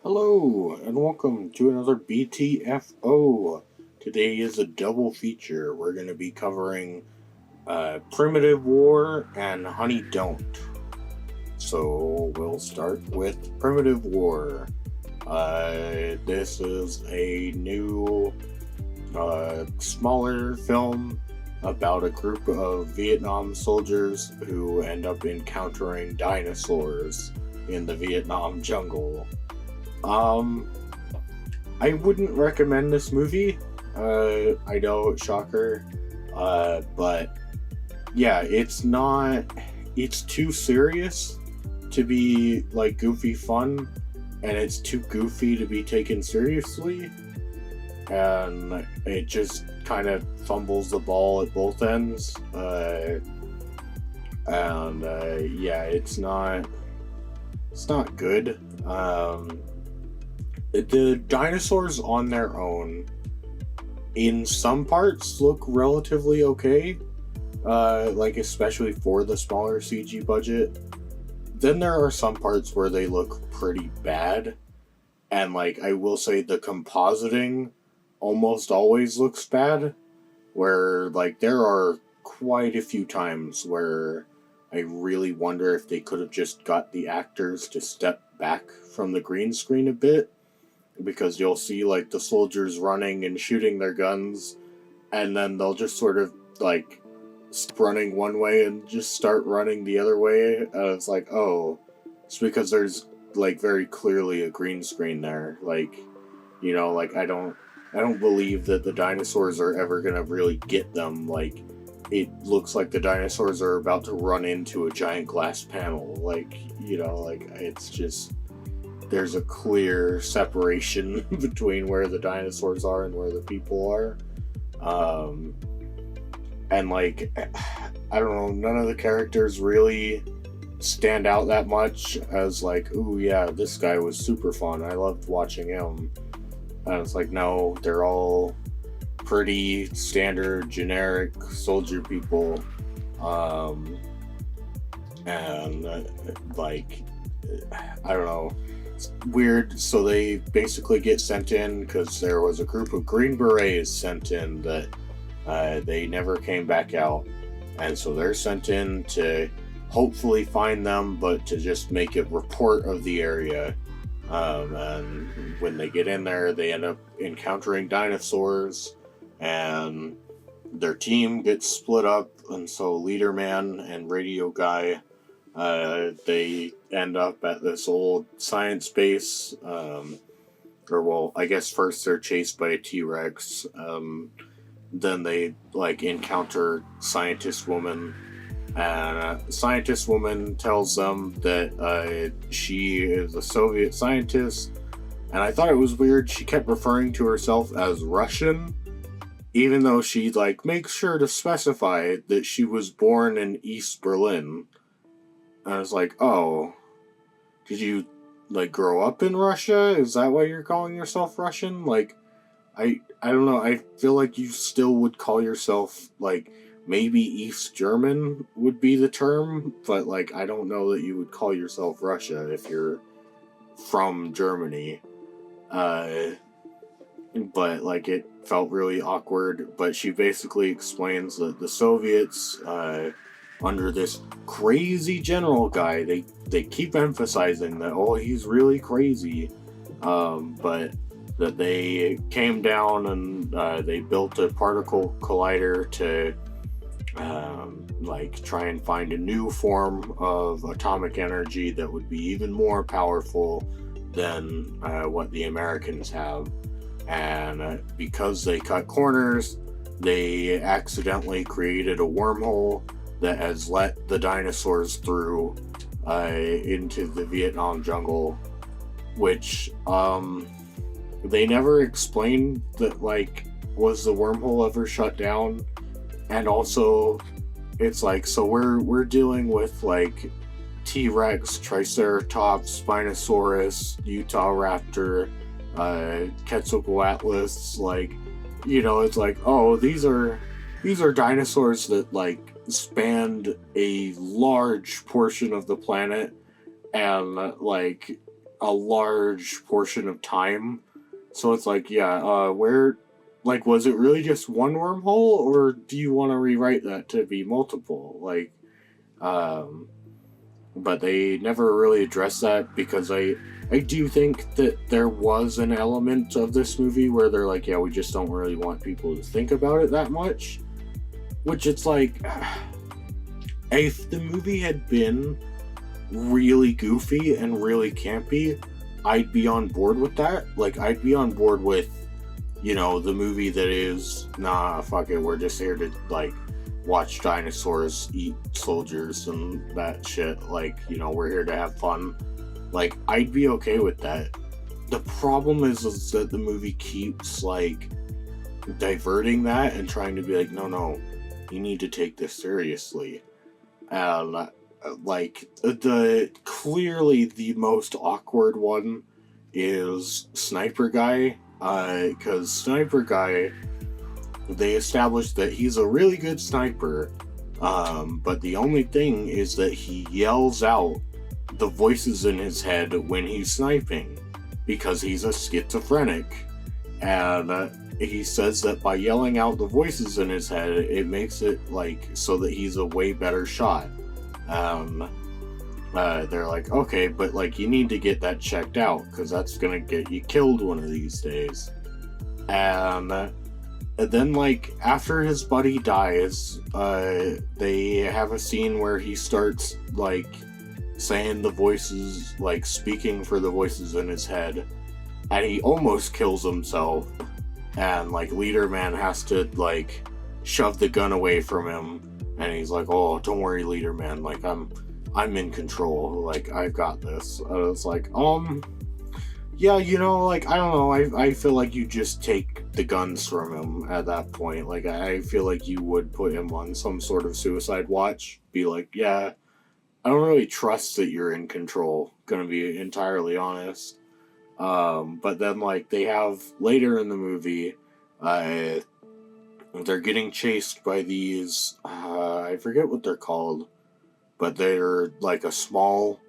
Hello, and welcome to another BTFO. Today is a double feature. We're going to be covering Primitive War and Honey Don't. So we'll start with Primitive War. This is a new, smaller film about a group of Vietnam soldiers who end up encountering dinosaurs in the Vietnam jungle. Um, I wouldn't recommend this movie. I know, shocker. But yeah, it's not. It's too serious to be like goofy fun, and it's too goofy to be taken seriously. And it just kind of fumbles the ball at both ends. And yeah, it's not. It's not good. The dinosaurs on their own, in some parts, look relatively okay. Like especially for the smaller CG budget. Then there are some parts where they look pretty bad, and like I will say, the compositing almost always looks bad. Where like there are quite a few times where I really wonder if they could have just got the actors to step back from the green screen a bit, because you'll see like the soldiers running and shooting their guns, and then they'll just sort of like running one way and just start running the other way, and it's like, oh, it's because there's like very clearly a green screen there. Like, like I don't believe that the dinosaurs are ever gonna really get them. Like, it looks like the dinosaurs are about to run into a giant glass panel. Like, like it's just, there's a clear separation between where the dinosaurs are and where the people are. And like, I don't know, none of the characters really stand out that much as like, ooh yeah, this guy was super fun, I loved watching him. And it's like, no, they're all pretty standard, generic soldier people. And like, I don't know, it's weird. So they basically get sent in because there was a group of Green Berets sent in that they never came back out, and so they're sent in to hopefully find them, but to just make a report of the area. And when they get in there, they end up encountering dinosaurs, and their team gets split up, and so Leader Man and Radio Guy, they end up at this old science base. Or well, I guess first they're chased by a T-Rex. Then they like encounter Scientist Woman, and Scientist Woman tells them that she is a Soviet scientist. And I thought it was weird, she kept referring to herself as Russian, even though she like makes sure to specify that she was born in East Berlin. And I was like, oh, did you like grow up in Russia? Is that why you're calling yourself Russian? Like, I don't know. I feel like you still would call yourself like, maybe East German would be the term, but like I don't know that you would call yourself Russia if you're from Germany. But like it felt really awkward. But she basically explains that the Soviets, under this crazy general guy, they keep emphasizing that, oh, he's really crazy, but that they came down and they built a particle collider to like try and find a new form of atomic energy that would be even more powerful than what the Americans have. And because they cut corners, they accidentally created a wormhole that has let the dinosaurs through into the Vietnam jungle, which they never explained that, like, was the wormhole ever shut down? And also, it's like, so we're dealing with like T-Rex, Triceratops, Spinosaurus, Utah Raptor, Quetzalcoatlus, like, it's like, oh, these are dinosaurs that like spanned a large portion of the planet, and like a large portion of time. So it's like, yeah, where, like, was it really just one wormhole, or do you want to rewrite that to be multiple? Like, um, but they never really addressed that, because I do think that there was an element of this movie where they're like, yeah, we just don't really want people to think about it that much. Which, it's like, if the movie had been really goofy and really campy, I'd be on board with that. Like, I'd be on board with, the movie that is, nah, fuck it, we're just here to, like, watch dinosaurs eat soldiers and that shit. Like, we're here to have fun. Like, I'd be okay with that. The problem is that the movie keeps, like, diverting that and trying to be like, no, you need to take this seriously. And, like, clearly the most awkward one is Sniper Guy. Because Sniper Guy, they established that he's a really good sniper, but the only thing is that he yells out the voices in his head when he's sniping, because he's a schizophrenic. And he says that by yelling out the voices in his head, it makes it, like, so that he's a way better shot. They're like, okay, but, like, you need to get that checked out, because that's gonna get you killed one of these days. And then, like, after his buddy dies, they have a scene where he starts, like, saying the voices, like, speaking for the voices in his head, and he almost kills himself. And, like, Leader Man has to, like, shove the gun away from him, and he's like, oh, don't worry, Leader Man, like, I'm in control, like, I've got this. And it's like, yeah, like, I don't know, I feel like you just take the guns from him at that point. Like, I feel like you would put him on some sort of suicide watch, be like, yeah, I don't really trust that you're in control, gonna be entirely honest. But then, like, they have, later in the movie, they're getting chased by these, I forget what they're called, but they're, like, a small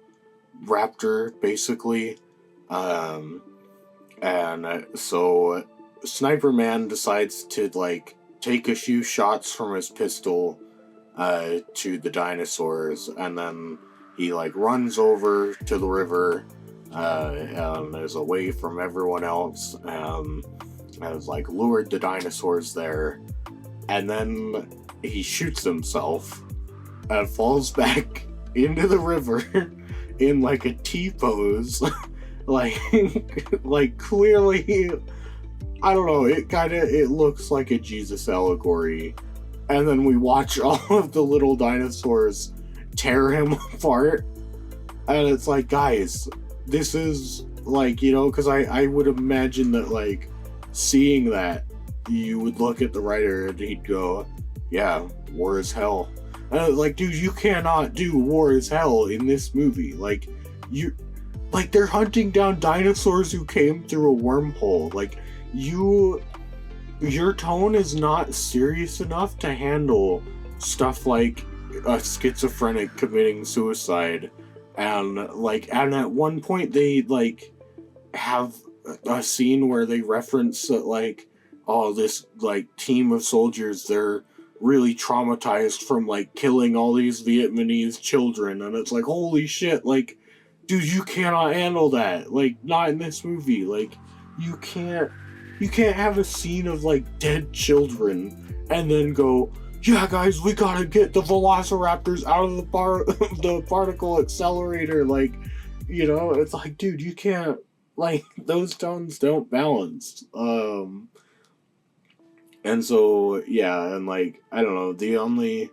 raptor, basically. So Sniper Man decides to, like, take a few shots from his pistol, to the dinosaurs, and then he, like, runs over to the river, and is away from everyone else, and has, like, lured the dinosaurs there, and then he shoots himself and falls back into the river in, like, a T-pose. like, clearly, I don't know, it looks like a Jesus allegory. And then we watch all of the little dinosaurs tear him apart, and it's like, guys, this is, like, because I would imagine that, like, seeing that, you would look at the writer and he'd go, yeah, war is hell. Like, dude, you cannot do war is hell in this movie. Like, they're hunting down dinosaurs who came through a wormhole. Like, your tone is not serious enough to handle stuff like a schizophrenic committing suicide. And at one point they, like, have a scene where they reference that, like, oh, this, like, team of soldiers, they're really traumatized from, like, killing all these Vietnamese children, and it's like, holy shit, like, dude, you cannot handle that. Like, not in this movie. Like, you can't have a scene of, like, dead children and then go, yeah, guys, we gotta get the velociraptors out of the particle accelerator. Like, it's like, dude, you can't, like, those tones don't balance. And so, yeah, and, like, I don't know, the only,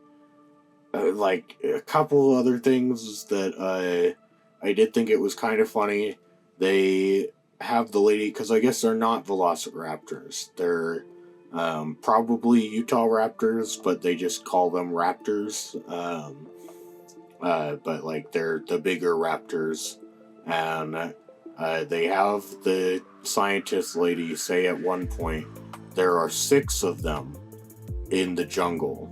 like, a couple other things that, I did think it was kind of funny. They have the lady, because I guess they're not velociraptors. They're probably Utah raptors, but they just call them raptors. But, like, they're the bigger raptors. And they have the scientist lady say at one point, there are 6 of them in the jungle.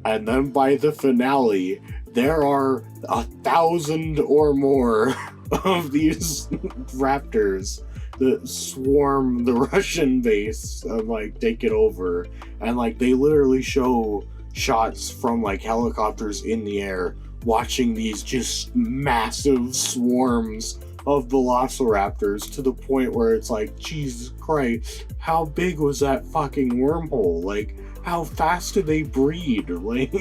And then by the finale, there are 1,000 or more. of these raptors that swarm the Russian base and like take it over, and like they literally show shots from like helicopters in the air watching these just massive swarms of velociraptors, to the point where it's like, Jesus Christ, how big was that fucking wormhole? Like, how fast do they breed? Like,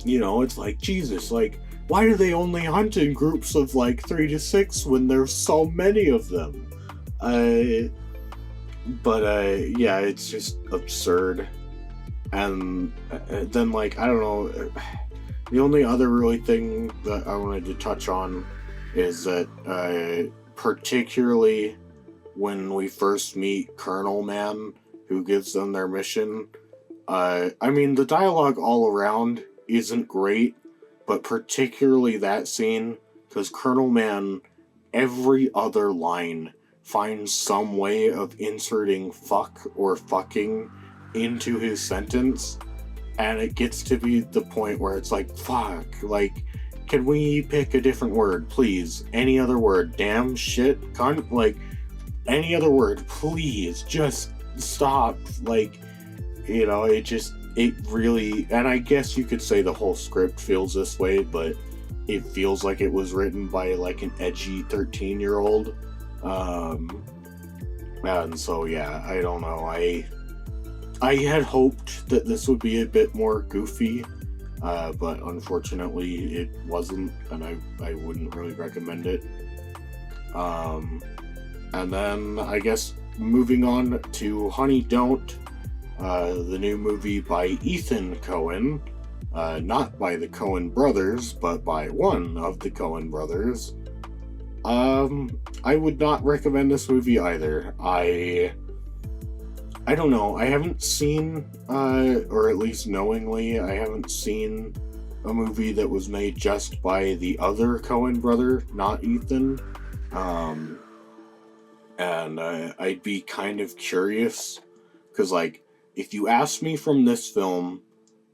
it's like, Jesus, like, why do they only hunt in groups of like 3 to 6 when there's so many of them? Yeah, it's just absurd. And then, like, I don't know, the only other really thing that I wanted to touch on is that, particularly when we first meet Colonel Man, who gives them their mission, I mean, the dialogue all around isn't great, but particularly that scene, because Colonel Man, every other line finds some way of inserting fuck or fucking into his sentence, and it gets to be the point where it's like, fuck, like, can we pick a different word, please? Any other word? Damn, shit, cunt, like, any other word, please, just stop. Like, it really, and I guess you could say the whole script feels this way, but it feels like it was written by like an edgy 13-year-old. And so, yeah, I don't know, I had hoped that this would be a bit more goofy, but unfortunately it wasn't, and I wouldn't really recommend it. And then I guess moving on to Honey Don't, the new movie by Ethan Coen, not by the Coen brothers, but by one of the Coen brothers. I would not recommend this movie either. I don't know, I haven't seen, or at least knowingly, I haven't seen a movie that was made just by the other Coen brother, not Ethan. And I'd be kind of curious, because, like, if you ask me from this film,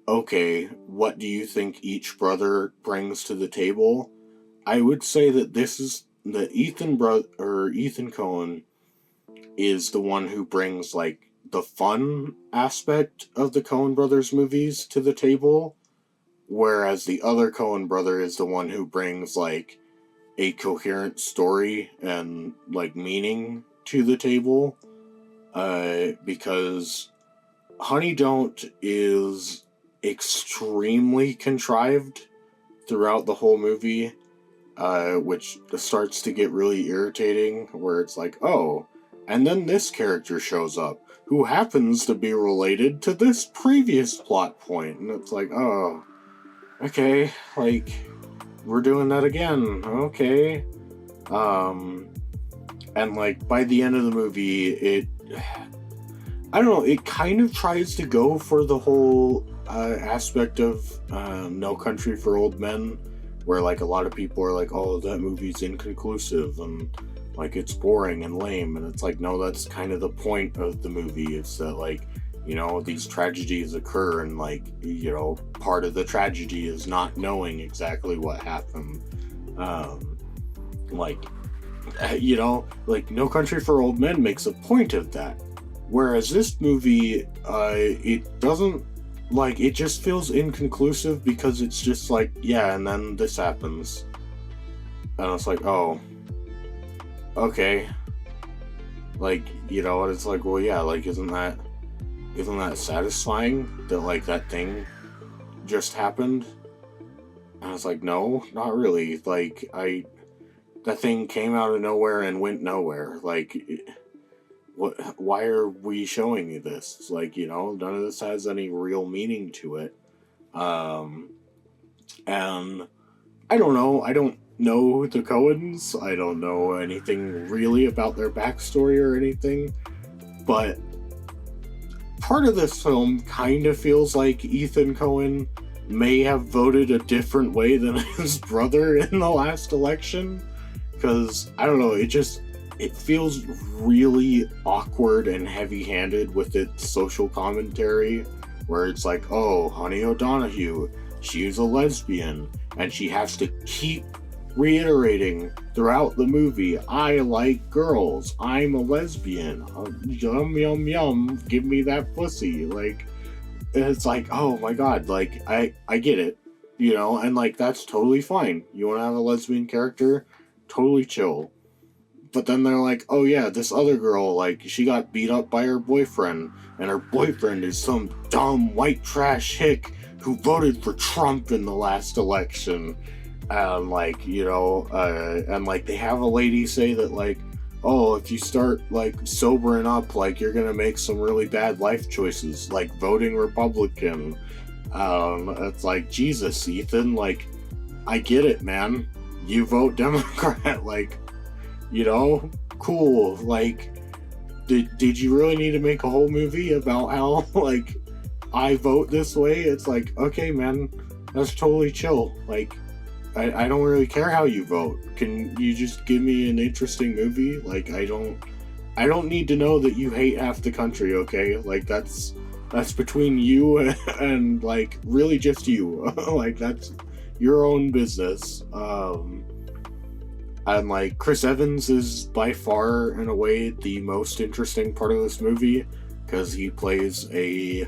okay, what do you think each brother brings to the table? I would say that Ethan Coen is the one who brings, like, the fun aspect of the Coen brothers movies to the table, whereas the other Coen brother is the one who brings, like, a coherent story and, like, meaning to the table, because Honey Don't is extremely contrived throughout the whole movie, which starts to get really irritating, where it's like, oh, and then this character shows up, who happens to be related to this previous plot point, and it's like, oh, okay, like, we're doing that again, okay. And, like, by the end of the movie, I don't know, it kind of tries to go for the whole aspect of No Country for Old Men, where, like, a lot of people are like, oh, that movie's inconclusive, and, like, it's boring and lame, and it's like, no, that's kind of the point of the movie. It's that, like, these tragedies occur, and, like, part of the tragedy is not knowing exactly what happened. Like, No Country for Old Men makes a point of that. Whereas this movie, it doesn't, like, it just feels inconclusive, because it's just like, yeah, and then this happens. And it's like, oh, okay. Like, it's like, well, yeah, like, isn't that satisfying that, like, that thing just happened? And I was like, no, not really. Like, that thing came out of nowhere and went nowhere. Like, why are we showing you this? It's like, none of this has any real meaning to it. And I don't know. I don't know the Coens. I don't know anything really about their backstory or anything. But part of this film kind of feels like Ethan Coen may have voted a different way than his brother in the last election. Because, I don't know, it feels really awkward and heavy-handed with its social commentary, where it's like, oh, Honey O'Donoghue, she's a lesbian, and she has to keep reiterating throughout the movie, I like girls, I'm a lesbian, yum yum yum, give me that pussy. Like, it's like, oh my god, like, I get it, you know, and like, that's totally fine. You want to have a lesbian character, totally chill. But then they're like, oh yeah, this other girl, like, she got beat up by her boyfriend, and her boyfriend is some dumb white trash hick who voted for Trump in the last election. And like, you know, and like, they have a lady say that, like, oh, if you start like sobering up, like, you're gonna make some really bad life choices, like voting Republican. It's like, Jesus, Ethan, like, I get it, man. You vote Democrat, like, you know, cool. Like, did you really need to make a whole movie about how, like, I vote this way? It's like, okay, man, that's totally chill. Like, I don't really care how you vote. Can you just give me an interesting movie? Like, I don't need to know that you hate half the country, okay? Like, that's between you and like, really just you. Like, that's your own business. And like, Chris Evans is by far, in a way, the most interesting part of this movie, because he plays a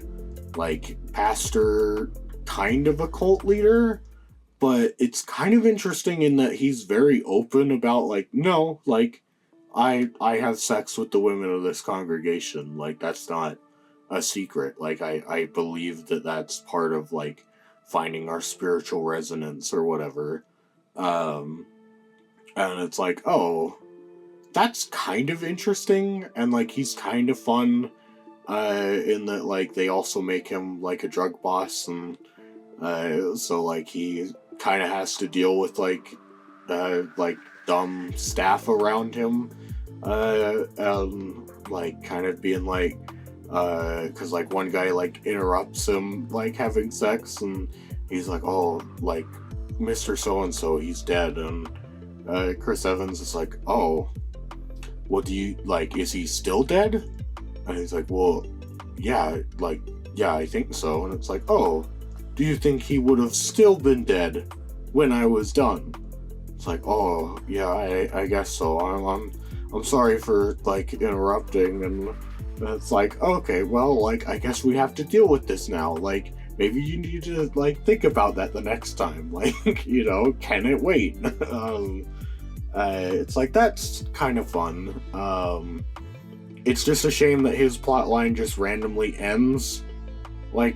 like pastor, kind of a cult leader, but it's kind of interesting in that he's very open about, like, no, like, I have sex with the women of this congregation, like, that's not a secret. Like, I believe that that's part of like finding our spiritual resonance or whatever. And it's like, oh, that's kind of interesting, and like, he's kind of fun, in that, like, they also make him like a drug boss, and so like, he kind of has to deal with like dumb staff around him, like, kind of being like, because like, one guy like interrupts him like having sex, and he's like, oh, like, Mr. So-and-so, he's dead, and Chris Evans is like, oh, well, do you, like, is he still dead? And he's like, well, yeah, like, yeah, I think so. And it's like, oh, do you think he would have still been dead when I was done? It's like, oh, yeah, I guess so. I'm sorry for like interrupting. And it's like, okay, well, like, I guess we have to deal with this now. Like, maybe you need to like think about that the next time. Like, you know, can it wait? It's like, that's kind of fun. It's just a shame that his plotline just randomly ends, like,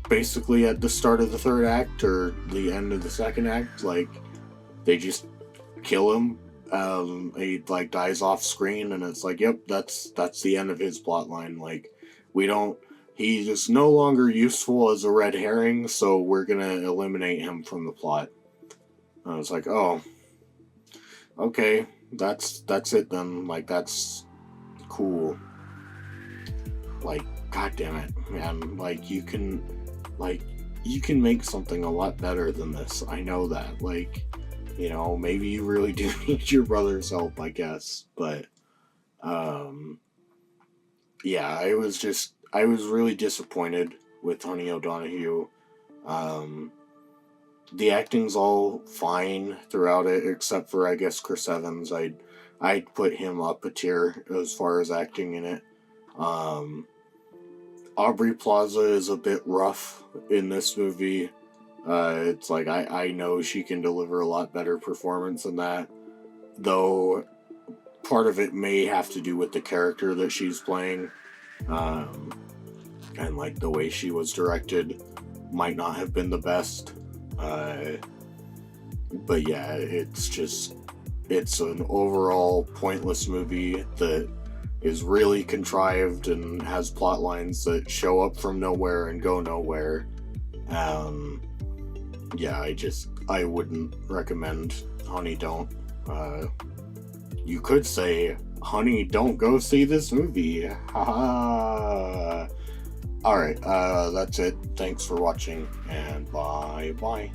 basically at the start of the third act or the end of the second act. Like, they just kill him. He like dies off screen, and it's like, yep, that's the end of his plotline. Like, he's just no longer useful as a red herring, so we're gonna eliminate him from the plot. And I was like, oh, okay, that's it then. Like, that's cool. Like, god damn it, man. Like, you can make something a lot better than this. I know that. Like, you know, maybe you really do need your brother's help, I guess. But yeah, I was really disappointed with Honey O'Donoghue. The acting's all fine throughout it, except for, I guess, Chris Evans. I'd put him up a tier as far as acting in it. Aubrey Plaza is a bit rough in this movie. It's like, I know she can deliver a lot better performance than that, though part of it may have to do with the character that she's playing, and like, the way she was directed might not have been the best. But yeah, it's an overall pointless movie that is really contrived and has plot lines that show up from nowhere and go nowhere. Yeah, I wouldn't recommend Honey, Don't. You could say, Honey, don't go see this movie. Haha. Alright, that's it. Thanks for watching, and bye-bye.